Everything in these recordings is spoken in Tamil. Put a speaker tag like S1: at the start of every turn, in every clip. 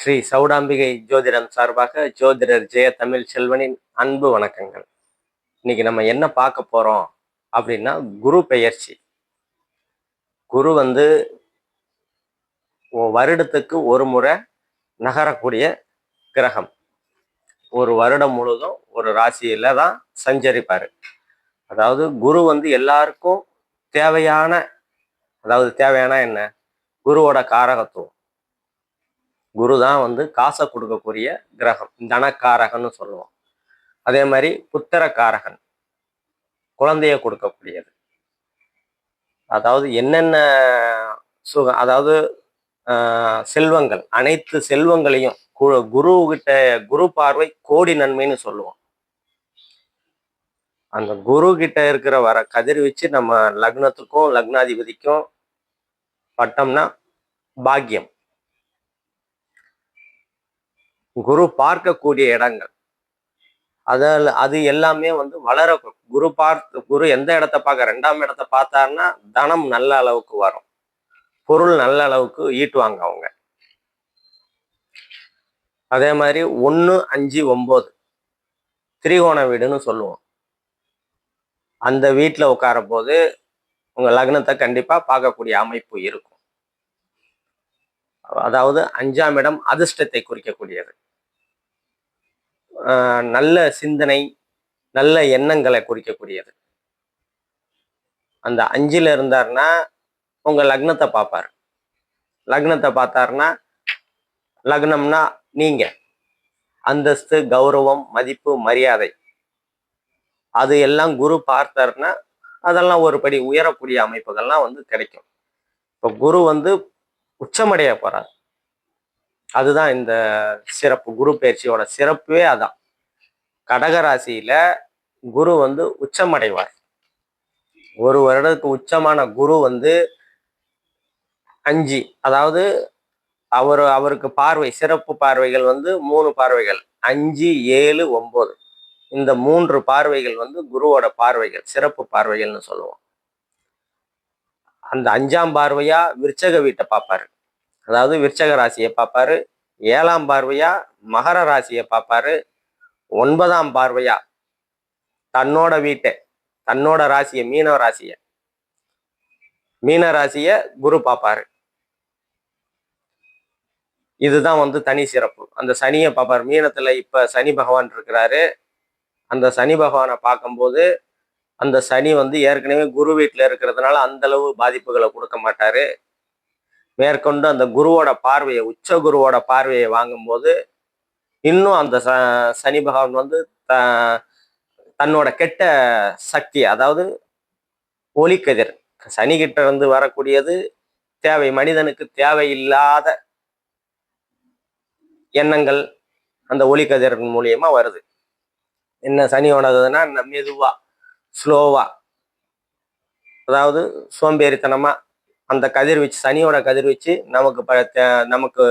S1: ஸ்ரீ சௌடாம்பிகை ஜோதிடம் சார்பாக ஜோதிடர் ஜெய தமிழ் செல்வனின் அன்பு வணக்கங்கள். இன்னைக்கு நம்ம என்ன பார்க்க போறோம் அப்படின்னா, குரு பெயர்ச்சி. குரு வந்து வருடத்துக்கு ஒரு முறை நகரக்கூடிய கிரகம். ஒரு வருடம் முழுதும் ஒரு ராசியில தான் சஞ்சரிப்பாரு. அதாவது குரு வந்து எல்லாருக்கும் தேவையான, அதாவது தேவையான என்ன, குருவோட காரகத்துவம். குரு தான் வந்து காசை கொடுக்கக்கூடிய கிரகம், தனக்காரகன்னு சொல்லுவோம். அதே மாதிரி புத்திரக்காரகன், குழந்தைய கொடுக்கக்கூடியது. அதாவது என்னென்ன அதாவது செல்வங்கள், அனைத்து செல்வங்களையும் குரு கிட்ட, குரு பார்வை கோடி நன்மைன்னு சொல்லுவோம். அந்த குரு கிட்ட இருக்கிற வர கதிர்வீச்சு நம்ம லக்னத்துக்கும் லக்னாதிபதிக்கும் பட்டம்னா பாக்கியம். குரு பார்க்கக்கூடிய இடங்கள், அது எல்லாமே வந்து வளர. குரு எந்த இடத்த பார்க்க, 2ஆம் இடத்தை பார்த்தாருன்னா தனம் நல்ல அளவுக்கு வரும், பொருள் நல்ல அளவுக்கு ஈட்டுவாங்க அவங்க. அதே மாதிரி 1, 5, 9 திரிகோண வீடுன்னு சொல்லுவோம். அந்த வீட்டில் உட்கார போது உங்க லக்னத்தை கண்டிப்பா பார்க்கக்கூடிய அமைப்பு இருக்கும். அதாவது 5ஆம் இடம் அதிர்ஷ்டத்தை குறிக்கக்கூடியது. நல்ல சிந்தனை, நல்ல எண்ணங்களை குறிக்கக்கூடியது. அந்த 5ல் இருந்தாருன்னா உங்க லக்னத்தை பார்ப்பாரு. லக்னத்தை பார்த்தாருன்னா, லக்னம்னா நீங்க, அந்தஸ்து, கௌரவம், மதிப்பு, மரியாதை, அது எல்லாம் குரு பார்த்தாருன்னா அதெல்லாம் ஒரு படி உயரக்கூடிய அமைப்புகள்லாம் வந்து கிடைக்கும். இப்போ குரு வந்து உச்சமடைய போறார். அதுதான் இந்த சிறப்பு. குரு பயிற்சியோட சிறப்பே அதான். கடகராசியில குரு வந்து உச்சமடைவார். ஒரு வருடத்துக்கு உச்சமான குரு வந்து 5, அதாவது அவருக்கு பார்வை, சிறப்பு பார்வைகள் வந்து 3 பார்வைகள், 5, 7, 9. இந்த 3 பார்வைகள் வந்து குருவோட பார்வைகள், சிறப்பு பார்வைகள்னு சொல்லுவோம். அந்த 5ஆம் பார்வையா விருச்சக வீட்டை பார்ப்பாரு, அதாவது விருச்சக ராசியை பார்ப்பாரு. 7ஆம் பார்வையா மகர ராசியை பார்ப்பாரு. 9ஆம் பார்வையா தன்னோட வீட்டை, தன்னோட ராசியை, மீன ராசியை குரு பார்ப்பாரு. இதுதான் வந்து தனி சிறப்பு. அந்த சனியை பார்ப்பாரு. மீனத்துல இப்ப சனி பகவான் இருக்கிறாரு. அந்த சனி பகவானை பார்க்கும்போது அந்த சனி வந்து ஏற்கனவே குரு வீட்டில் இருக்கிறதுனால அந்த அளவு பாதிப்புகளை கொடுக்க மாட்டாரு. மேற்கொண்டு அந்த குருவோட பார்வையை, உச்ச குருவோட பார்வையை வாங்கும்போது இன்னும் அந்த சனி பகவான் வந்து தன்னோட கெட்ட சக்தி, அதாவது ஒளிக்கதிர், சனி கிட்ட இருந்து வரக்கூடியது மனிதனுக்கு தேவையில்லாத எண்ணங்கள் அந்த ஒளிக்கதிர் மூலியமா வருது. என்ன சனியோடதுன்னா மெதுவா, ஸ்லோவா, அதாவது சோம்பேறித்தனமா அந்த கதிர்வீச்சு, சனியோட கதிர்வீச்சு நமக்கு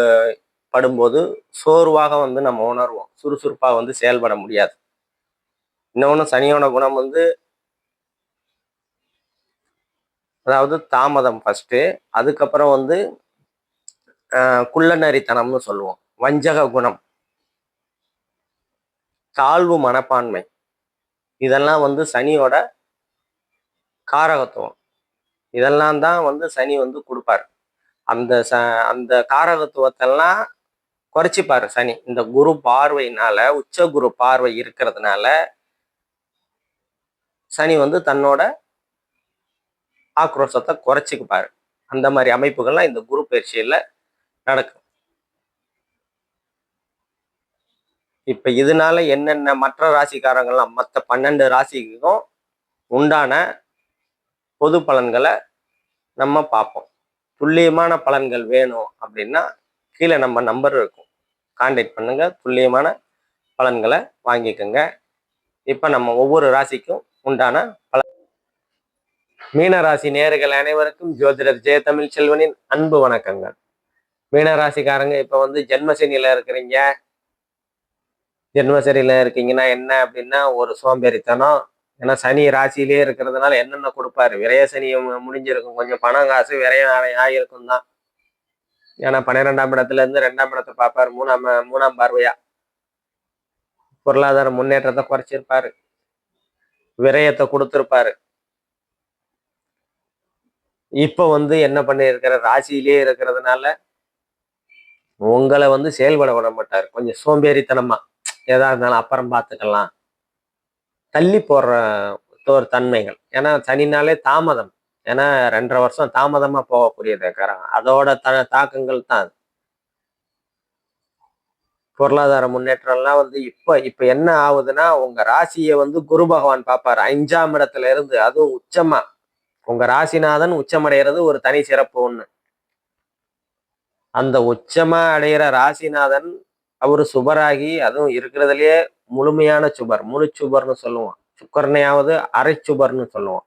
S1: படும்போது சோர்வாக வந்து நம்ம உணர்வோம், சுறுசுறுப்பாக வந்து செயல்பட முடியாது. இன்னொன்று, சனியோட குணம் வந்து அதாவது தாமதம் ஃபர்ஸ்ட், அதுக்கப்புறம் வந்து குள்ளநரித்தனம்னு சொல்லுவோம், வஞ்சக குணம், தாழ்வு மனப்பான்மை. இதெல்லாம் வந்து சனியோட காரகத்துவம். இதெல்லாம் தான் வந்து சனி வந்து கொடுப்பாரு. அந்த காரகத்துவத்தெல்லாம் குறைச்சிப்பாரு சனி. இந்த குரு பார்வையினால, உச்ச குரு பார்வை இருக்கிறதுனால சனி வந்து தன்னோட ஆக்ரோஷத்தை குறைச்சிக்குப்பாரு. அந்த மாதிரி அமைப்புகள்லாம் இந்த குரு பயிற்சியில நடக்கும். இப்ப இதனால என்னென்ன மற்ற ராசிக்காரங்கள்லாம், மற்ற 12 ராசிக்கும் உண்டான பொது பலன்களை நம்ம பார்ப்போம். துல்லியமான பலன்கள் வேணும் அப்படின்னா கீழே நம்ம நம்பர் இருக்கும், கான்டாக்ட் பண்ணுங்க, துல்லியமான பலன்களை வாங்கிக்கோங்க. இப்ப நம்ம ஒவ்வொரு ராசிக்கும் உண்டான பலன். மீனராசி நேயர்கள் அனைவருக்கும் ஜோதிடர் ஜெய தமிழ் செல்வனின் அன்பு வணக்கங்கள். மீனராசிக்காரங்க இப்ப வந்து ஜென்மசனியில இருக்கிறீங்க. ஜென்மசனியில இருக்கீங்கன்னா என்ன அப்படின்னா ஒரு சோம்பேறித்தனம். ஏன்னா சனி ராசியிலே இருக்கிறதுனால என்னென்ன கொடுப்பாரு, விரய சனியும் முடிஞ்சிருக்கும், கொஞ்சம் பணம் காசு விரயம் ஆகிருக்கும் தான். ஏன்னா 12ஆம் இடத்துல இருந்து 2ஆம் இடத்தை பார்ப்பாரு. மூணாம் பார்வையா பொருளாதார முன்னேற்றத்தை குறைச்சிருப்பாரு, விரயத்தை கொடுத்திருப்பாரு. இப்ப என்ன பண்ணிருக்கிற, ராசியிலேயே இருக்கிறதுனால உங்களை செயல்பட விட மாட்டாரு. கொஞ்சம் சோம்பேறித்தனமா ஏதா இருந்தாலும் அப்புறம் பார்த்துக்கலாம், தள்ளி போடுற ஒரு தன்மைகள். ஏன்னா சனினாலே தாமதம். ஏன்னா 2.5 வருஷம் தாமதமா போகக்கூடியது இருக்கிறாங்க. அதோட தாக்கங்கள் தான் பொருளாதார முன்னேற்றம்லாம் இப்ப இப்ப என்ன ஆகுதுன்னா, உங்க ராசியை குரு பகவான் பார்ப்பாரு 5ஆம் இடத்துல இருந்து, அதுவும் உச்சமா. உங்க ராசிநாதன் உச்சமடைகிறது ஒரு தனி சிறப்பு ஒண்ணு. அந்த உச்சமா அடைகிற ராசிநாதன் அவரு சுபராகி, அதுவும் இருக்கிறதுலயே முழுமையான சுபர், முழு சுபர்னு சொல்லுவோம். சுக்கரனையாவது அரை சுபர்னு சொல்லுவோம்.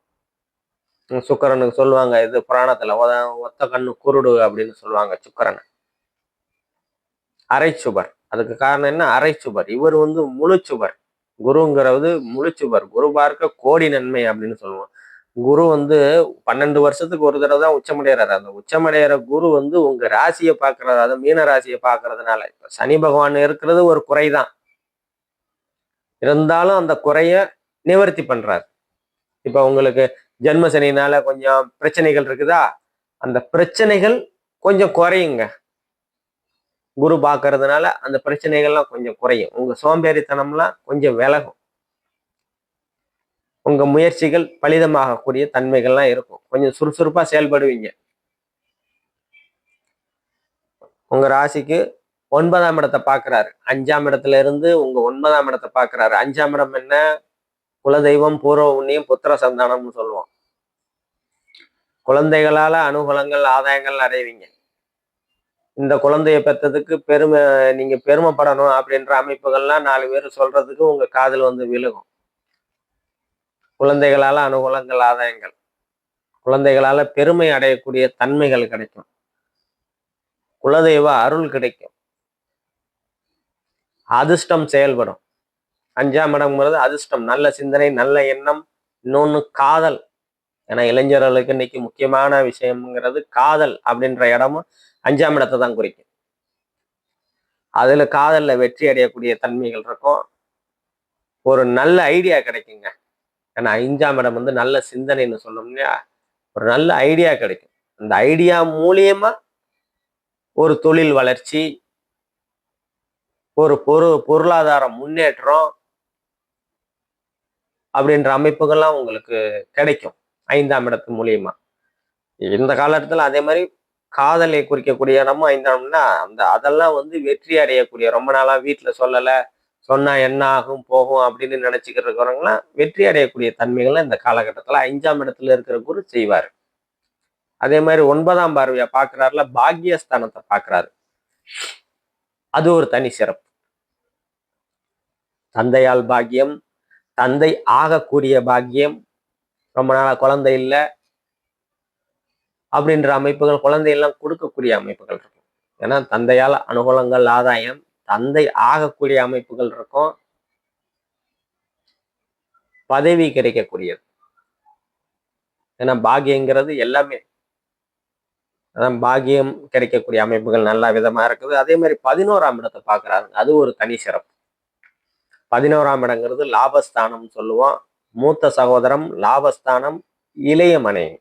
S1: சுக்கரனுக்கு சொல்லுவாங்க, இது புராணத்துல ஒத்த கண்ணு குருடு அப்படின்னு சொல்லுவாங்க சுக்கரனை. அரை சுபர். அதுக்கு காரணம் என்ன? அரை சுபர். இவர் முழு சுபர். குருங்கிறது முழு சுபர். குரு பார்க்க கோடி நன்மை அப்படின்னு சொல்லுவோம். குரு 12 வருஷத்துக்கு ஒரு தடவை தான் உச்சமடைகிறாரு. அந்த உச்சமடைகிற குரு உங்க ராசியை பார்க்கறது, அதாவது மீன ராசியை பார்க்கறதுனால. இப்ப சனி பகவான் இருக்கிறது ஒரு குறைதான், இருந்தாலும் அந்த குறைய நிவர்த்தி பண்றாரு. இப்ப உங்களுக்கு ஜென்ம சனினால கொஞ்சம் பிரச்சனைகள் இருக்குதா, அந்த பிரச்சனைகள் கொஞ்சம் குறையுங்க. குரு பார்க்கறதுனால அந்த பிரச்சனைகள்லாம் கொஞ்சம் குறையும். உங்க சோம்பேறித்தனம்லாம் கொஞ்சம் விலகும். உங்க முயற்சிகள் பலிதமாகக்கூடிய தன்மைகள்லாம் இருக்கும். கொஞ்சம் சுறுசுறுப்பா செயல்படுவீங்க. உங்க ராசிக்கு 9ஆம் இடத்தை பார்க்கிறாரு. 5ஆம் இடத்துல இருந்து உங்க 9ஆம் இடத்தை பார்க்கிறாரு. 5ஆம் இடம் என்ன? குலதெய்வம், பூர்வ புண்ணியம், புத்திர சந்தானம்னு சொல்லுவோம். குழந்தைகளால அனுகூலங்கள், ஆதாயங்கள் அடைவீங்க. இந்த குழந்தைய பெற்றதுக்கு நீங்க பெருமைப்படணும் அப்படின்ற அமைப்புகள்லாம் 4 பேர் சொல்றதுக்கு உங்க காதுல விழுகும். குழந்தைகளால அனுகூலங்கள், ஆதாயங்கள், குழந்தைகளால பெருமை அடையக்கூடிய தன்மைகள் கிடைக்கும். குலதெய்வ அருள் கிடைக்கும். அதிர்ஷ்டம் செயல்படும். 5ஆம் இடம்ங்கிறது அதிர்ஷ்டம், நல்ல சிந்தனை, நல்ல எண்ணம். இன்னொன்னு காதல். ஏன்னா இளைஞர்களுக்கு இன்னைக்கு முக்கியமான விஷயம்ங்கிறது காதல் அப்படின்ற இடமும் 5ஆம் இடத்தை தான் குறிக்கும். அதுல காதல்ல வெற்றி அடையக்கூடிய தன்மைகள் இருக்கும். ஒரு நல்ல ஐடியா கிடைக்குங்க. ஏன்னா 5ஆம் இடம் நல்ல சிந்தனைன்னு சொல்லணும் இல்லையா? ஒரு நல்ல ஐடியா கிடைக்கும். அந்த ஐடியா மூலியமா ஒரு தொழில் வளர்ச்சி, ஒரு பொருளாதார முன்னேற்றம் அப்படின்ற அமைப்புகள்லாம் உங்களுக்கு கிடைக்கும் 5ஆம் இடத்து மூலியமா. இந்த காலகட்டத்துல அதே மாதிரி காதலை குறிக்கக்கூடிய இடமும் 5ஆம் இடம்னா அதெல்லாம் வெற்றி அடையக்கூடிய, ரொம்ப நாளா வீட்டுல சொல்லல, சொன்னா என்ன ஆகும் போகும் அப்படின்னு நினைச்சுக்கிட்டு இருக்கிறவங்களாம் வெற்றி அடையக்கூடிய தன்மைகள்லாம் இந்த காலகட்டத்துல 5ஆம் இடத்துல இருக்கிற குரு செய்வாரு. அதே மாதிரி 9ஆம் பார்வையா பாக்குறாருல, பாக்கியஸ்தானத்தை பாக்குறாரு. அது ஒரு தனி சிறப்பு. தந்தையால் பாக்கியம், தந்தை ஆகக்கூடிய பாக்கியம். ரொம்ப நாளா குழந்தை இல்லை அப்படின்ற அமைப்புகள், குழந்தையெல்லாம் கொடுக்கக்கூடிய அமைப்புகள் இருக்கும். ஏன்னா தந்தையால் அனுகூலங்கள், ஆதாயம், தந்தை ஆகக்கூடிய அமைப்புகள் இருக்கும். பதவி கிடைக்கக்கூடியது. ஏன்னா பாக்கியங்கிறது எல்லாமே, அதான் பாக்கியம் கிடைக்கக்கூடிய அமைப்புகள் நல்ல விதமா இருக்குது. அதே மாதிரி 11ஆம் இடத்தை பாக்குறாரு. அது ஒரு தனி சிறப்பு. 11ஆம் இடங்கிறது லாபஸ்தானம் சொல்லுவோம். மூத்த சகோதரம், லாபஸ்தானம், இளைய மனைவி.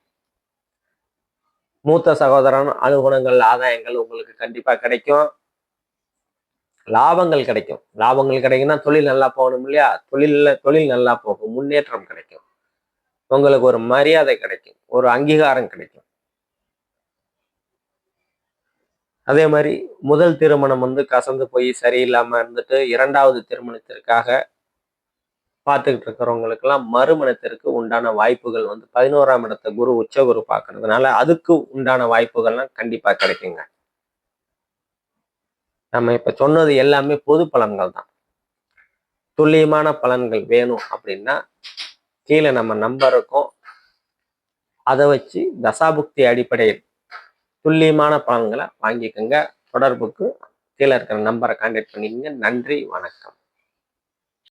S1: மூத்த சகோதரன் அனுகுணங்கள், ஆதாயங்கள் உங்களுக்கு கண்டிப்பா கிடைக்கும். லாபங்கள் கிடைக்கும். லாபங்கள் கிடைக்குன்னா தொழில் நல்லா போகணும் இல்லையா? தொழில் நல்லா போகும், முன்னேற்றம் கிடைக்கும். உங்களுக்கு ஒரு மரியாதை கிடைக்கும், ஒரு அங்கீகாரம் கிடைக்கும். அதே மாதிரி முதல் திருமணம் கசந்து போய் சரியில்லாம இருந்துட்டு 2வது திருமணத்திற்காக பார்த்துக்கிட்டு இருக்கிறவங்களுக்கெல்லாம் மறுமணத்திற்கு உண்டான வாய்ப்புகள் 11ஆம் இடத்தை குரு உச்ச குரு பார்க்கறதுனால அதுக்கு உண்டான வாய்ப்புகள்லாம் கண்டிப்பா கிடைக்குங்க. நம்ம இப்ப சொன்னது எல்லாமே பொது பலன்கள் தான். துல்லியமான பலன்கள் வேணும் அப்படின்னா கீழே நம்ம நம்பர் இருக்கும், அதை வச்சு தசாபுக்தி அடிப்படையில் துல்லியமான பலன்களை வாங்கிக்கோங்க. தொடர்புக்கு கீழே இருக்கிற நம்பரை கான்டாக்ட் பண்ணிக்கங்க. நன்றி, வணக்கம்.